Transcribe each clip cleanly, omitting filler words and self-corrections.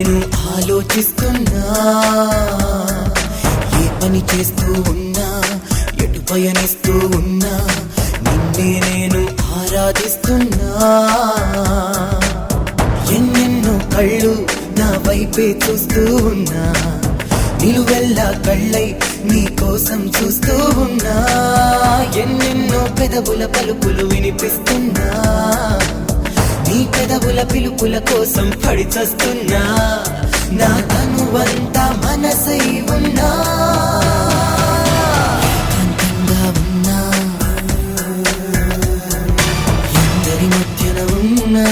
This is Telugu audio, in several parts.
నేను ఆలోచిస్తున్నా, ఏ పని చేస్తూ ఉన్నా, ఎటు పయనిస్తూ ఉన్నా, నిన్నే నేను ఆరాధిస్తున్నా. ఎన్నెన్నో కళ్ళు నా వైపే చూస్తూ ఉన్నా, నిలువెల్లా కళ్ళై నీ కోసం చూస్తూ ఉన్నా. ఎన్నెన్నో పెదవుల పలుకులు వినిపిస్తున్నా, నీ పెదవుల పిలుపుల కోసం పడి చస్తున్నా. నా తనువంతా మనసై ఉన్నా, కాంతంగా ఉన్నా, అందరి మధ్యన ఉన్నా.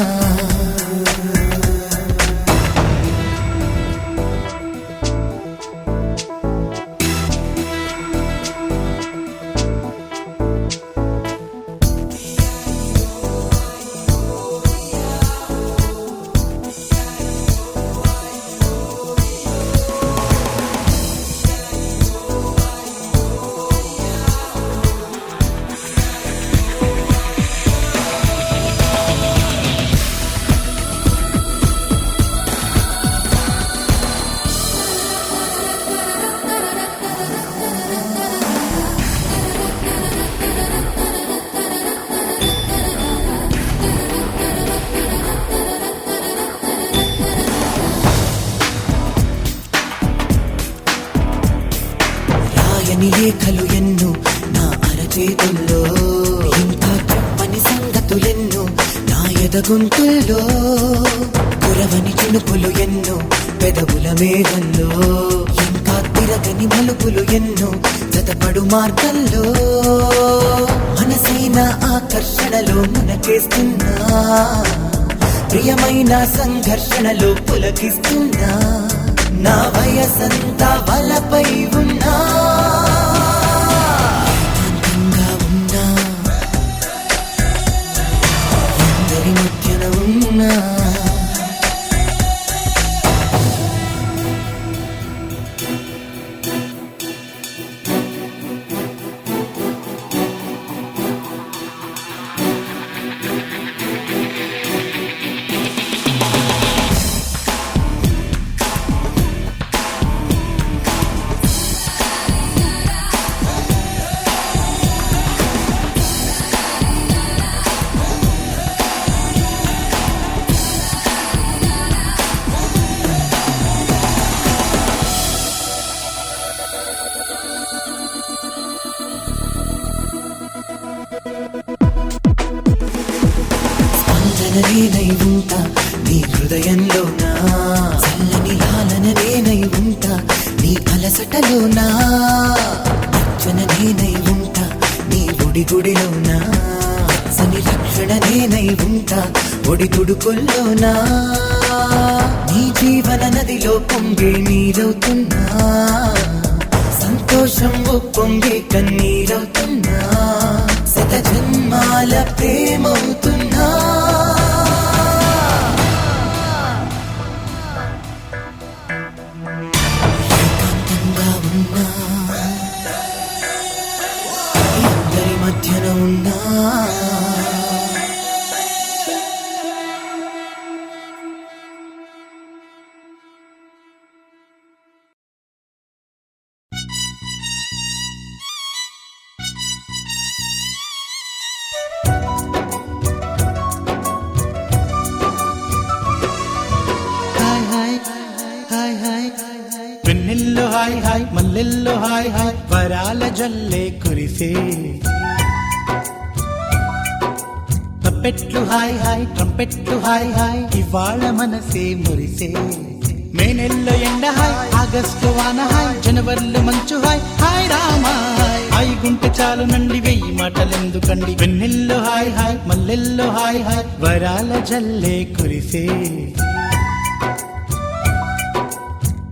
రాయని లేఖలు ఎన్నో నా అరచేతుల్లో, ఇంకా చెప్పని సంగతులెన్నో నా ఎదగొంతుల్లో. కురవని చినుకులు ఎన్నో పెదవుల మేఘంలో, ఇంకా తిరగని మలుపులు ఎన్నో జతపడు మార్గంలో. మనసైన ఆకర్షణలో మునకేస్తున్నా, ప్రియమైన సంఘర్షణలో పులకిస్తున్నా. నా వయసంతా వలపై ఉన్నా, కాంతంగా ఉన్నా, అందరి మధ్యన ఉన్నా. నేనై ఉంటా నీ హృదయంలోనా, చల్లని లాలన నేనై ఉంటా నీ అలసటలోనా. అర్చన నేనై ఉంటా నీ ఒడి గుడిలోనా, సని రక్షణ నేనై ఉంటా ఒడి తుడుకుల్లోనా. నీ జీవన నదిలో పొంగే నీరవుతున్నా, సంతోషం పొంగే కన్నీరవుతున్నా. శత జన్మాల ప్రేమవుతున్నా, ఏకాంతంగా ఉన్నా, అందరి మధ్యన ఉన్నా. వెన్నెల్లో హాయ్ హాయ్, మల్లెల్లో హాయ్ హాయ్, వరాల జల్లే కురిసే. తప్పెట్లు హాయ్ హాయ్, ట్రంపెట్లు హాయ్ హాయ్, ఇవాళ మనసే మురిసే. మే నెల్లో ఎండ హాయ్, ఆగస్టు వాన హాయ్, జనవరిలో మంచు హాయ్, హాయ్ రామా హాయ్. హాయ్ గుంటె చాలు నండి, వెయ్యి మాటలెందుకండి. వెన్నెల్లో హాయ్ హాయ్, మల్లెల్లో హాయ్ హాయ్, వరాల జల్లే కురిసే.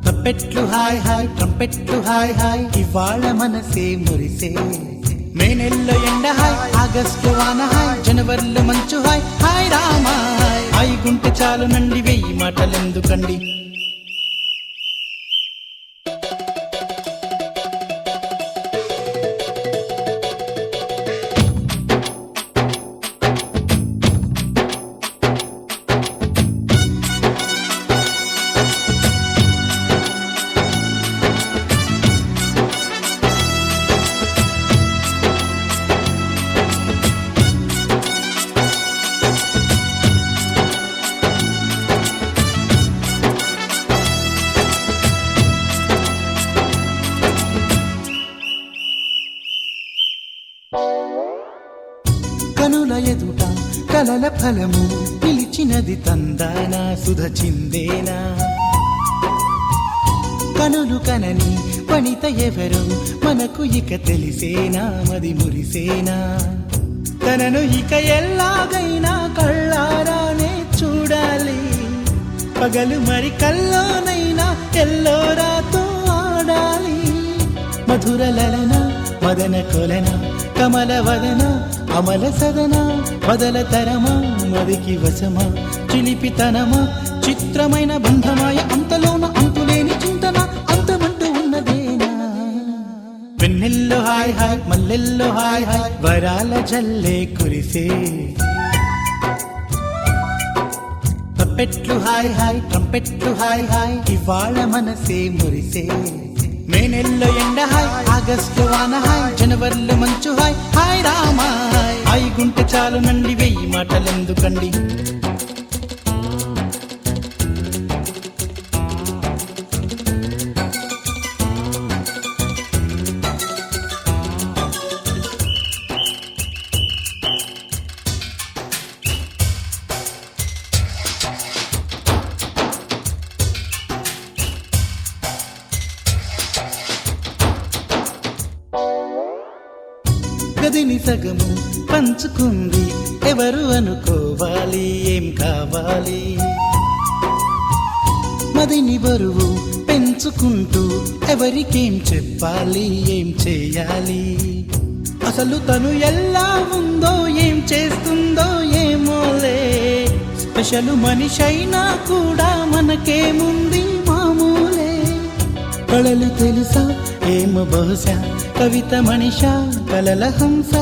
తప్పెట్లు హాయ్ హాయ్, ట్రంపెట్లు హాయ్ హాయ్, ఇవాళ మనసే మురిసే. మే నెల్లో ఎండ హాయ్, ఆగస్టు వాన హాయ్, జనవరిలో మంచు హాయ్, హాయ్ రామా హాయ్. హాయ్ గుంటె చాలు నండి, వెయ్యి మాటలెందుకండి. కలల ఫలము పిలిచినది తందానా సుధ చిందేనా కనులు కనని వనిత ఎవరు మనకు ఇక తెలిసేనా మది మురిసేనా తనను ఇక ఎల్లాగైనా కళ్ళారానే చూడాలి పగలు మరి కల్లోనైనా ఎల్లోరాతో ఆడాలి మధుర లలన మదన కొలన కమల వదన అమల సదన బదల తరమా మదికి వశమా చిలిపితనమా చిత్రమైన బంధమాయ అంతలోన అంతులేని చింతన అంతమంటూ ఉన్నదేనా వెన్నెల్లో హాయ్ హాయ్ మల్లెల్లో హాయ్ హాయ్ వరాల జల్లే కురిసే తప్పెట్లు హాయ్ హాయ్ ట్రంపెట్లు హాయ్ హాయ్ ఇవాళ మనసే మురిసే మే నెలలో ఎండ హాయ్ ఆగస్టు వాన హాయ్ జనవరిలో మంచు హాయ్ హాయ్ రామా హాయ్ గుంటె చాలు నండి వెయ్యి మాటలెందుకండి గదిని సగము పంచుకుంది ఎవరు అనుకోవాలి ఏం కావాలి మదిని బరువు పెంచుకుంటూ ఎవరికేం చెప్పాలి ఏం చేయాలి అసలు తను ఎలా ఉందో ఏం చేస్తుందో ఏమోలే స్పెషల్ మనిషైనా కూడా మనకేముంది మామూలే కళలు తెలుసా ఏమో బహుశా కవిత మనిషా కలల హంస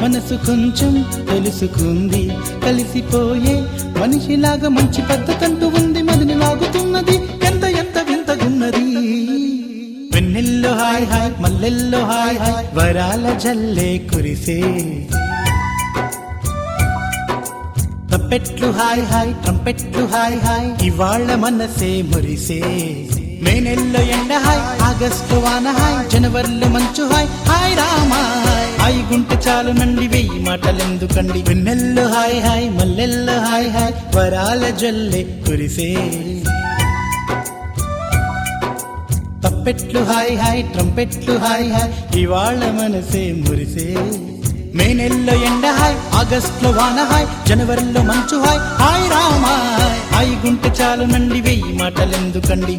మనసు కొంచెం తెలుసుకుంది కలిసిపోయే మనిషిలాగా మంచి పద్ధతంటూ ఉంది మదిని లాగుతున్నది ఎంత ఎంత వింతగున్నది వెన్నెల్లో హాయ్ హాయ్ మల్లెల్లో హాయ్ హాయ్ వరాల జల్లే కురిసే తప్పెట్లు హాయ్ హాయ్ ట్రంపెట్లు హాయ్ హాయ్ ఇవాళ మనసే మురిసే మే నెలలో ఎండ హాయ్ ఆగస్టు వాన హాయ్ జనవరిలో మంచు హాయ్ హాయ్ రామా హాయ్ గుంటె చాలు నండి వెయ్యి మాటలెందుకండి వెన్నెల్లో హాయ్ హాయ్ మల్లెల్లో హాయ్ హాయ్ వరాల జల్లే కురిసే తప్పెట్లు హాయ్ హాయ్ ట్రంపెట్లు హాయ్ హాయ్ ఇవాళ మనసే మురిసే మే నెలలో ఎండ హాయ్ ఆగస్టులో వాన హాయ్ జనవరిలో మంచు హాయ్ హాయ్ రామా హాయ్ గుంటె చాలు నండి వెయ్యి మాటలెందుకండి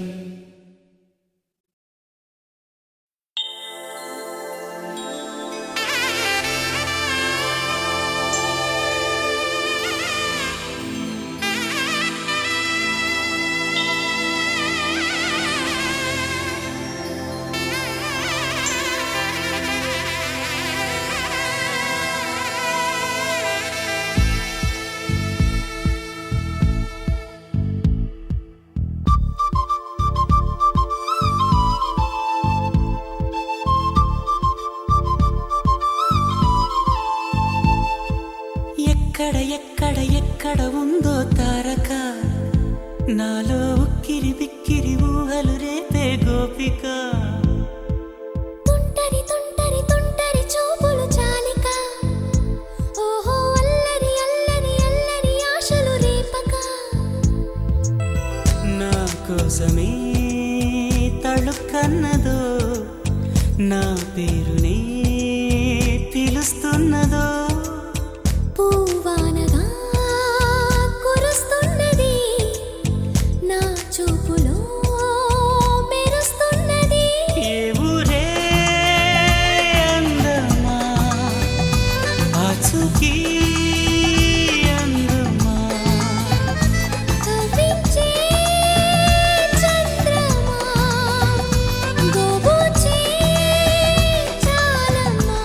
ఎక్కడ ఉందో తారక నాలో ఉక్కిరి బిక్కిరి ఊహలు రేపే గోపిక తుంటరి తుంటరి తుంటరి చూపులు చాలిక ఓహో అల్లరి అల్లరి అల్లరి ఆశలు రేపక నా కోసమే తళుక్కన్నదో నా పేరునే పిలుస్తున్నదో పూవానగా కురుస్తున్నది నా చూపులో మెరుస్తున్నది ఏ ఊరే అందమా ఆచూకీ అందమా కవ్వించే చంద్రమా గోబూచే చాలమ్మా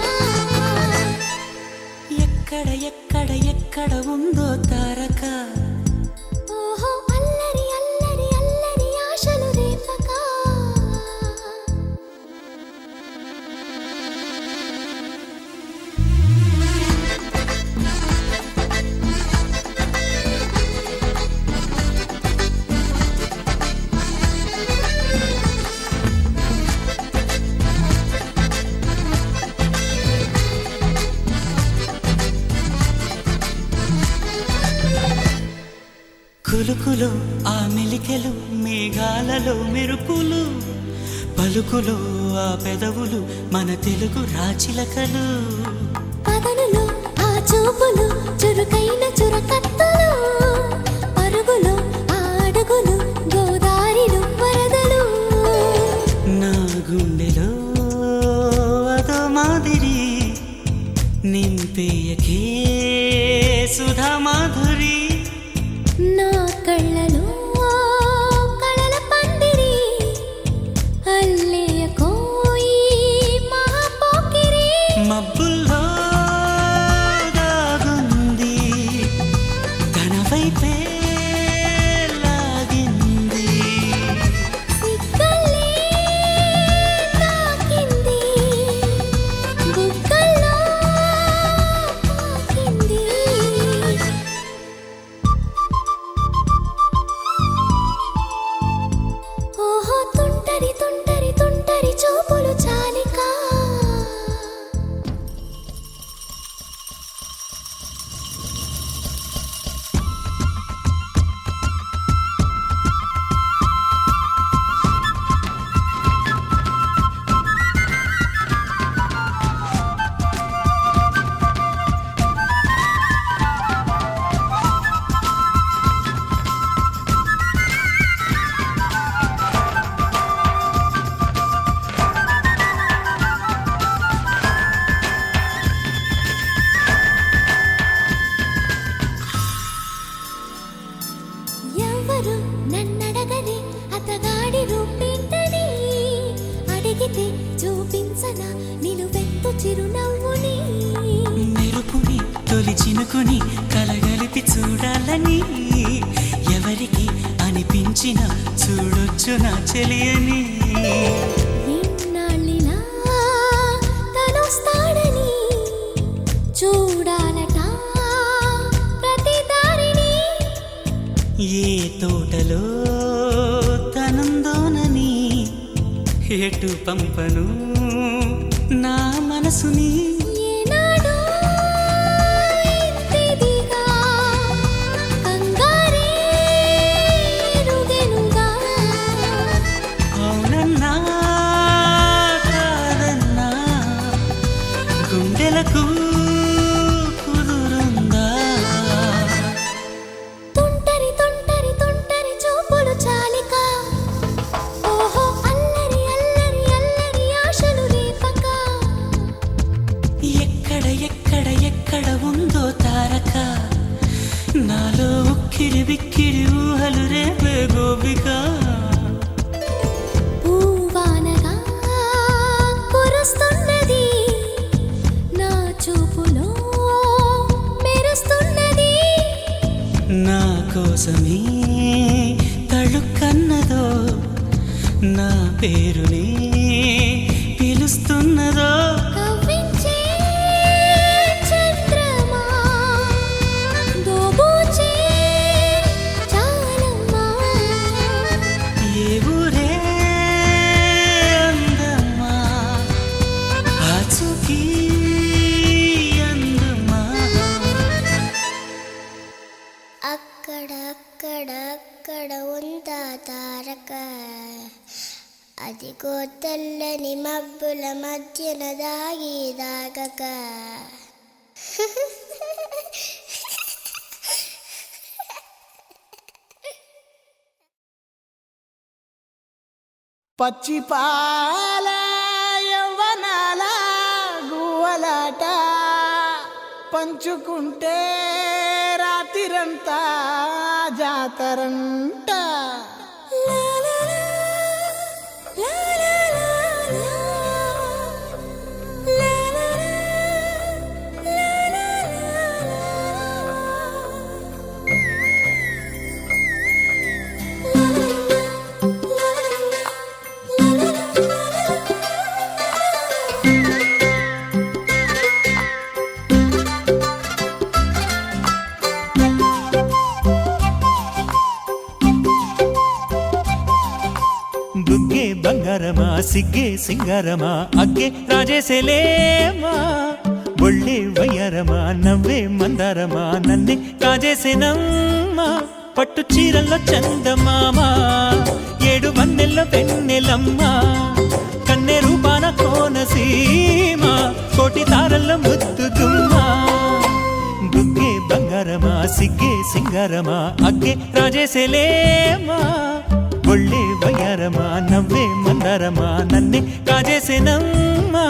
కులుకులో ఆ మెలికెలు మేఘాలలో మెరుపులు పలుకులో ఆ పెదవులు మన తెలుగు రాచిలకలు పదనులో ఆ చూపులు చురుకైన చురకత్తలు పరుగులో ఆ అడుగులు గోదారిలు వరదలు నా గుండెలో అదో మాదిరి నింపేయకే సుధా మాధురి నా కళ్ళలో కళల పందిరి అల్లేయ కోయి మహాపోకిరి మబ్బుల్లో దాగుంది తన వైపే లాగింది సిగ్గల్లే తాకింది బుగ్గల్లో తాకింది ఓహో తుంటరి తుంటరి తుంటరి చూపులు చాలికా ఎవరు నన్నడగని అతగాడి రూపేంటని అడిగితే చూపించనా నిలువెత్తు చిరునవ్వుని మెరుపుని తొలి చినుకుని కలగలిపి చూడాలని ఎవరికి అనిపించిన చూడొచ్చు నా చెలియని ఎన్నాళ్ళిలా తనొస్తాడని చూడాలట ప్రతి దారిని ఏ తోటలో తనందోనని ఎటు పంపను నా మనసుని ఏనాడో ఇంతిదిగా కంగారే ఎరుగెనుగా అవునన్నా కాదన్నా గుండెలకు కుదురుందా తుంటరి తుంటరి తుంటరి చూపులు చాలిక ఓహో అల్లరి అల్లరి అల్లరి ఆశలు రేపక ఎక్కడ ఎక్కడ ఎక్కడ ఉందో తారక నాలో ఉక్కిరి బిక్కిరి ఊహలు రేపే గోపిక పూవానగా కురుస్తున్నది నా చూపులో మెరుస్తున్నది నా కోసమే తళుక్కన్నదో నా పేరునే పిలుస్తున్నదో కవ్వించే చంద్రమా దోబూచే చాలమ్మా ఏ ఊరే అందమ్మా ఆచూకీ అందమ్మా అక్కడ అక్కడ అక్కడ ఉందా తారక అదిగో తెల్లని మబ్బుల మధ్యన దాగి దాగక పచ్చి పాల యవ్వనాల గువ్వలాట పంచుకుంటే రాత్రిరంతా జాతరంట బుగ్గే బంగారమా సిగ్గే సింగారమా అగ్గే రాజేసేలేమా ఒళ్ళే వయ్యారమా నవ్వే మందారమా నన్నే కాజేసేనమ్మా పట్టు చీరల్లో చందమామ ఏడు వన్నెల్లో వెన్నెలమ్మ కన్నె రూపాన కోనసీమ కోటి తారల్లో ముద్దు గుమ్మ బుగ్గే బంగారమా సిగ్గే సింగారమా అగ్గే రాజేసేలేమా ఒళ్ళే వయ్యారమా నవ్వే మందారమా నన్నే కాజేసేనమ్మా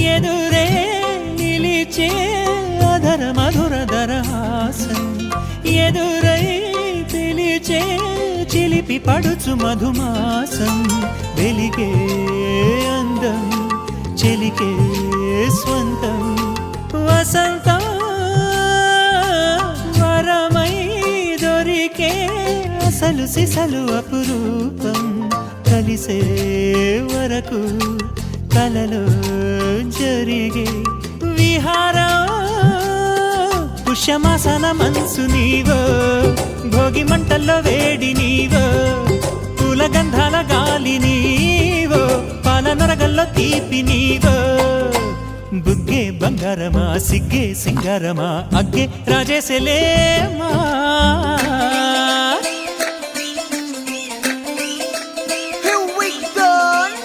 ఎదురే నిలిచే అధర మధుర దరహాసం ఎదురై పిలిచే చిలిపి పడుచు మధుమాసం వెలిగే అందం చెలికే స్వంతం వసంతం వరమై దొరికే అసలు సిసలు అపురూపం కలిసే వరకు కలలో జరిగే విహారం పుష్యమాసన మనసు నీవో భోగి మంటల్లో వేడి నీవో పూల గంధాల గాలి నీవో పాల నరగల్లో తీపి నీవో బుగ్గే బంగారమా సిగ్గే సింగారమా అగ్గే రాజేసేలేమా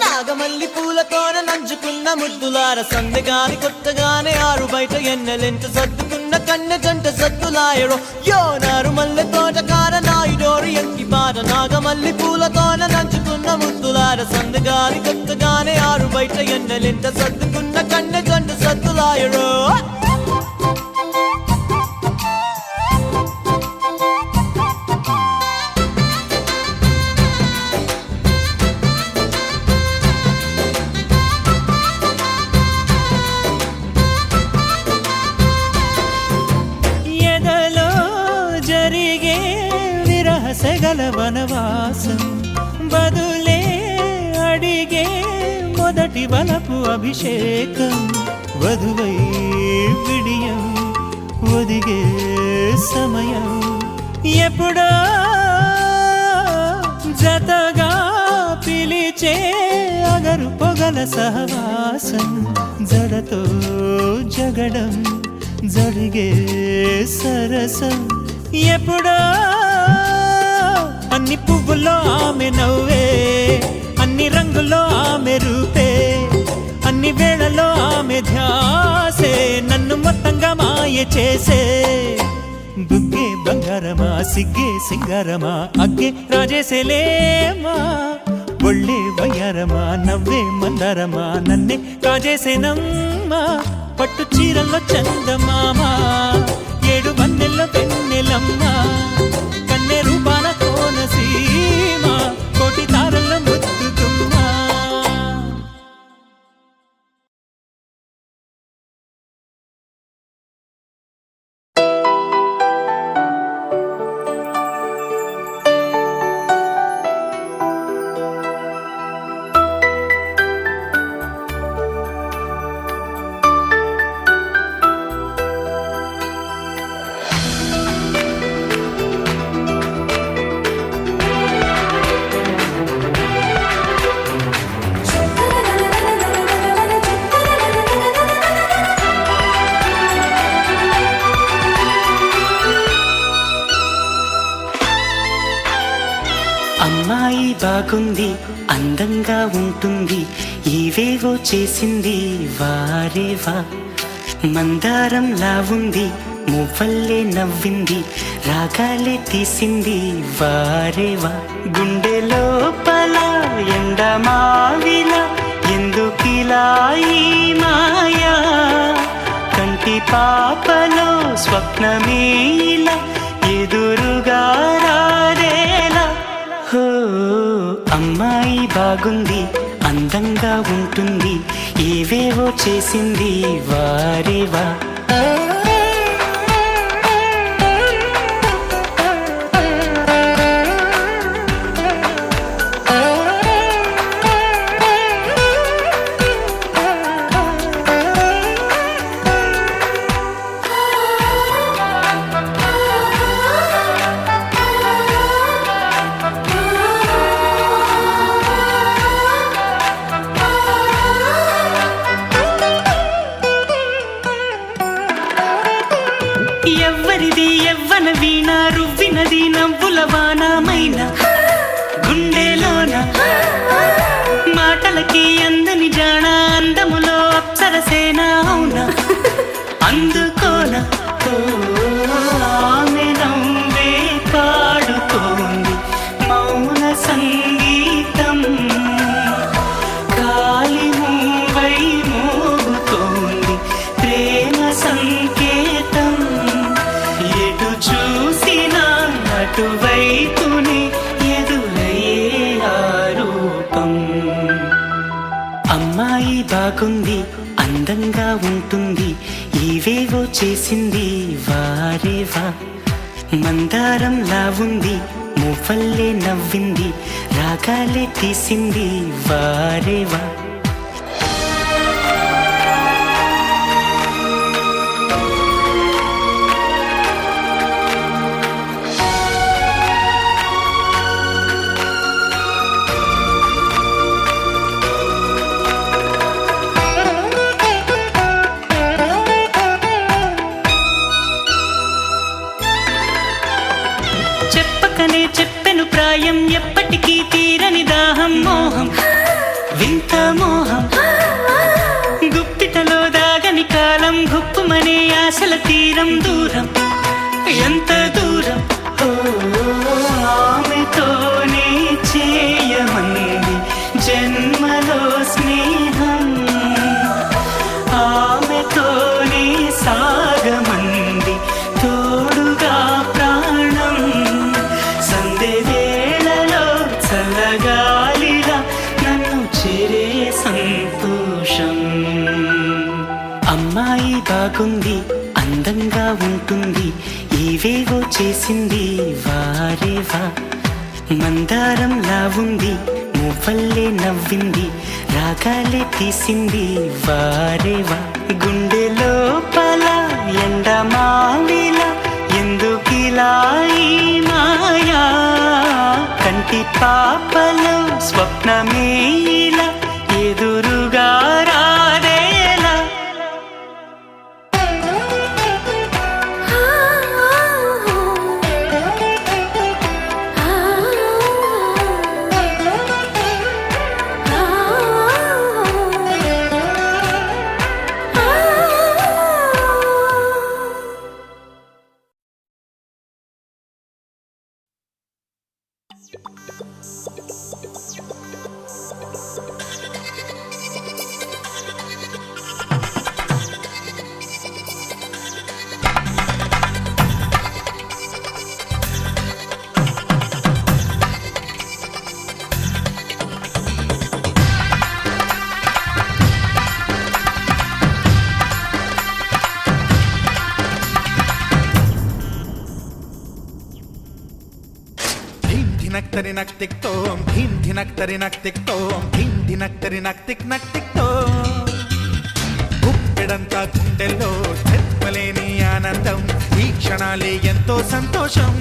నాగమల్లి పూలతోన నంచుకున్న ముద్దులార సందగాని కొత్తగానే ఆరు బయట ఎన్నెలెంట సర్దుకున్న కన్నె జంట సద్దులాయరో యో నారు మల్లె తోటకార నాయుడోరు ఎంకి పాట నాగమల్లి పూలతోన నంచుకున్న ముద్దులార సందగాని కొత్తగానే ఆరు బయట ఎన్నెలెంట సర్దుకున్న కన్నె జంట సద్దులాయరో సెగల వనవాసం బదులే అడిగే మొదటి వలపు అభిషేకం వధువై విడియం ఒదిగే సమయం ఎప్పుడో జతగా పిలిచే అగరు పొగల సహవాసం జడతో జగడం జరిగే సరసం ఎప్పుడో అన్ని పువ్వుల్లో ఆమె నవ్వే అన్ని రంగుల్లో ఆమె రూపే అన్ని వేళల్లో ఆమె ధ్యాసే నన్ను మొత్తంగా మాయ చేసే బుగ్గే బంగారమా సిగ్గే సింగారమా అగ్గే రాజేసేలేమా ఒళ్ళే వయ్యారమా నవ్వే మందారమా నన్నే కాజేసేనమ్మా పట్టు చీరల్లో చందమామ ఏడు వన్నెల్లో వెన్నెలమ్మ కన్నె రూపాన కోనసీమ కోటి తారల్లో ముద్దుగుమ్మా అమ్మాయి బాగుంది అందంగా ఉంటుంది ఏవేవో చేసింది వారేవా మందారంలా ఉంది మువ్వల్లే నవ్వింది రాగాలే తీసింది వారేవా గుండె లోపల ఎండమావిలా ఎందుకిలా ఈ మాయా కంటి పాపలో స్వప్నమే ఇలా ఎదురుగా రారేలా హో అమ్మాయి బాగుంది అందంగా ఉంటుంది ఏవేవో చేసింది వారేవా అందాలకి అందని జాణ అందములో అప్సరసేన అవునా అందుకోన ఆమె నవ్వే పాడుతోంది మౌన సంగీతం కాలి మూవై మోగుతోంది ప్రేమ సంకేతం ఎటు చూసినా అటువైపునే ఎదురయ్యే ఆ రూపం అమ్మాయి బాగుంది అందంగా ఉంటుంది ఇవేవో చేసింది వారేవా మందారంలా ఉంది మువ్వల్లే నవ్వింది రాగాలే తీసింది వారేవా చెప్పకనే చెప్పెను ప్రాయం ఎప్పటికీ తీరని దాహం మోహం వింత మోహం గుప్పిటలో దాగని కాలం గుప్పుమనే ఆశల తీరం దూరం ఎంత దూరం ఓ ఆమెతోనే చేయమంది జన్మలో స్నేహం ఆమెతోనే సాగమంది తోడుగా ప్రాణం సందే వేళలో చల్లగాలిలా నన్ను చేరే సంతోషం అమ్మాయి బాగుంది అందంగా ఉంటుంది ఇవేవో చేసింది వారేవా మందారంలా ఉంది మువ్వల్లే నవ్వింది రాగాలే తీసింది వారేవా గుండె లోపల ఎండమావిలా ఎందుకిలా ఈ మాయా కంటి పాపలో స్వప్నమే ఇలా ఎదురుగా రాదేలా ధినక్తరి నక్ తిక్ తోం ధీం ధినక్తరి నక్ తిక్ తోం ధీం ధినక్తరి నక్ తిక్ తోం గుప్పెడంతా గుండెల్లో చెప్పలేని ఆనందం ఈ క్షణాలే ఎంతో సంతోషం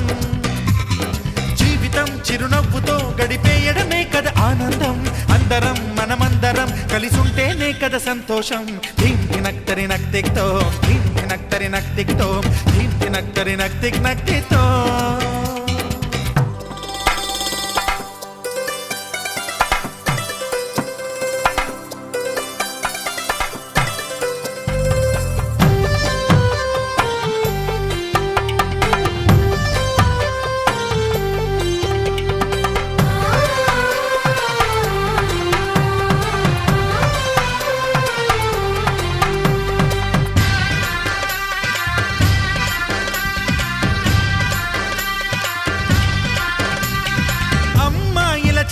జీవితం చిరునవ్వుతో గడిపేయడమే కదా ఆనందం అందరం మనమందరం కలిసుంటేనే కదా సంతోషం ధీం ధినక్తరి నక్ తిక్ తోం ధీం ధినక్తరి నక్ తిక్ తోం ధీం ధినక్తరి నక్ తిక్ తోం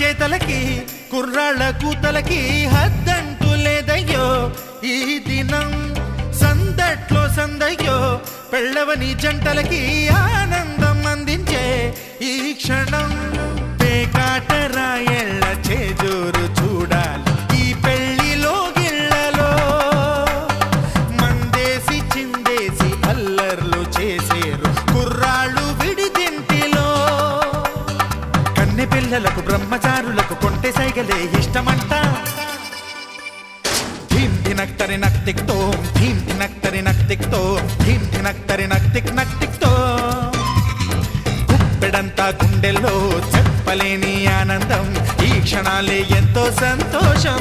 చేతలకి కుర్రాళ్ళ కూతలకి హద్దంటూ లేదయ్యో ఈ దినం సందట్లో సందయ్యో పెళ్ళవని జంటలకి ఆనందం అందించే ఈ క్షణం పేకాట రాయళ్ళ చేజోరు చూడాలి ఈ పెళ్లిలో గిళ్ళలో మందేసి చిందేసి అల్లర్లు చేసేరు కుర్రాళ్ళు విడిదింటిలో కన్నె పిల్లలకు బ్రహ్మచారులకు కొంటె సైగలే ఇష్టమంట ధీం ధినక్తరి నక్ తిక్ తోం ధీం ధినక్తరి నక్ తిక్ తోం ధీం ధినక్తరి నక్ తిక్ తోం గుప్పెడంతా గుండెల్లో చెప్పలేని ఆనందం ఈ క్షణాలే ఎంతో సంతోషం